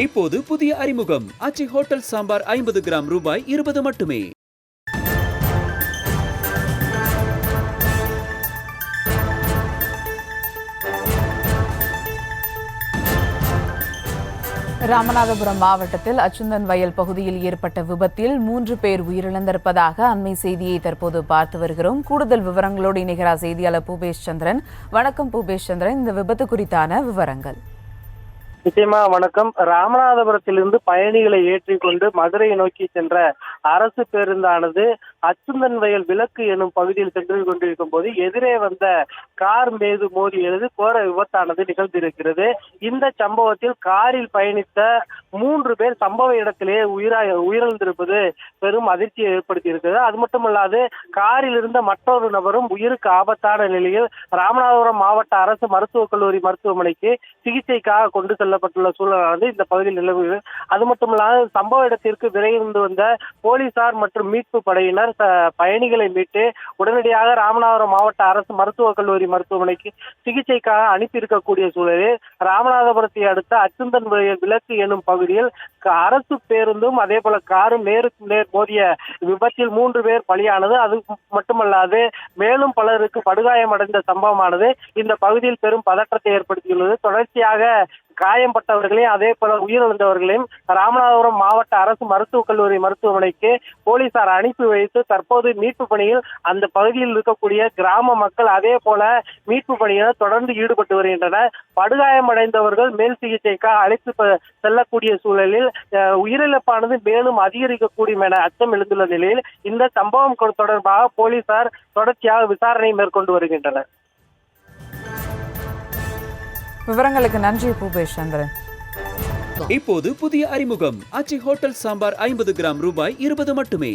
இப்போது புதிய அறிமுகம் ஆச்சி ஹோட்டல் சாம்பார் 50 கிராம் ரூபாய் 20 மட்டுமே. ராமநாதபுரம் மாவட்டத்தில் அச்சுந்தன் வயல் பகுதியில் ஏற்பட்ட விபத்தில் 3 பேர் உயிரிழந்திருப்பதாக அண்மை செய்தியை தற்போது பார்த்து வருகிறோம். கூடுதல் விவரங்களோடு இணைகிறார் செய்தியாளர் பூபேஷ் சந்திரன். வணக்கம் பூபேஷ் சந்திரன், இந்த விபத்து குறித்தான விவரங்கள். நிச்சயமா வணக்கம். ராமநாதபுரத்திலிருந்து பயணிகளை ஏற்றிக்கொண்டு மதுரையை நோக்கி சென்ற அரசு பேருந்தானது அச்சுந்தன் வயல் விலக்கு எனும் பகுதியில் சென்று கொண்டிருக்கும் போது எதிரே வந்த கார் மீது மோதியது கோர விபத்தானது நிகழ்ந்திருக்கிறது. இந்த சம்பவத்தில் காரில் பயணித்த 3 பேர் சம்பவ இடத்திலேயே உயிரிழந்திருப்பது பெரும் அதிர்ச்சியை ஏற்படுத்தி இருக்கிறது. அது மட்டுமல்லாது காரில் இருந்த மற்றொரு நபரும் உயிருக்கு ஆபத்தான நிலையில் ராமநாதபுரம் மாவட்ட அரசு மருத்துவக் கல்லூரி மருத்துவமனைக்கு சிகிச்சைக்காக கொண்டு செல்லப்பட்டுள்ள சூழலானது இந்த பகுதியில் நிலவுகிறது. அது மட்டுமல்லாது சம்பவ இடத்திற்கு விரைந்து வந்த போலீசார் மற்றும் மீட்பு படையினர் பயணிகளை மீட்டு உடனடியாக ராமநாதபுரம் மாவட்ட அரசு மருத்துவக் கல்லூரி மருத்துவமனைக்கு சிகிச்சைக்காக அனுப்பி இருக்கக்கூடிய சூழலில் ராமநாதபுரத்தை அடுத்த அச்சுந்தன் வயல் விலக்கு எனும் பகுதியில் அரசு பேருந்தும் அதே போல காரும் நேருக்கு நேர் மோதிய விபத்தில் 3 பேர் பலியானது. அது மட்டுமல்லாது மேலும் பலருக்கு படுகாயமடைந்த சம்பவமானது இந்த பகுதியில் பெரும் பதற்றத்தை ஏற்படுத்தியுள்ளது. தொடர்ச்சியாக காயம்பட்டவர்களையும் அதே போல உயிரிழந்தவர்களையும் ராமநாதபுரம் மாவட்ட அரசு மருத்துவக் கல்லூரி மருத்துவமனைக்கு போலீசார் அனுப்பி வைத்து தற்போது மீட்பு பணியில் அந்த பகுதியில் இருக்கக்கூடிய கிராம மக்கள் அதே போல மீட்பு பணியில் தொடர்ந்து ஈடுபட்டு வருகின்றனர். படுகாயமடைந்தவர்கள் மேல் சிகிச்சைக்காக அழைத்து செல்லக்கூடிய சூழலில் உயிரிழப்பானது மேலும் அதிகரிக்கக்கூடும் என அச்சம் எழுந்துள்ள நிலையில் இந்த சம்பவம் தொடர்பாக போலீசார் தொடர்ச்சியாக விசாரணை மேற்கொண்டு வருகின்றனர். விவரங்களுக்கு நன்றி பூபேஷ் சந்திரன். இப்போது புதிய அறிமுகம் ஆச்சி ஹோட்டல் சாம்பார் 50 கிராம் ரூபாய் 20 மட்டுமே.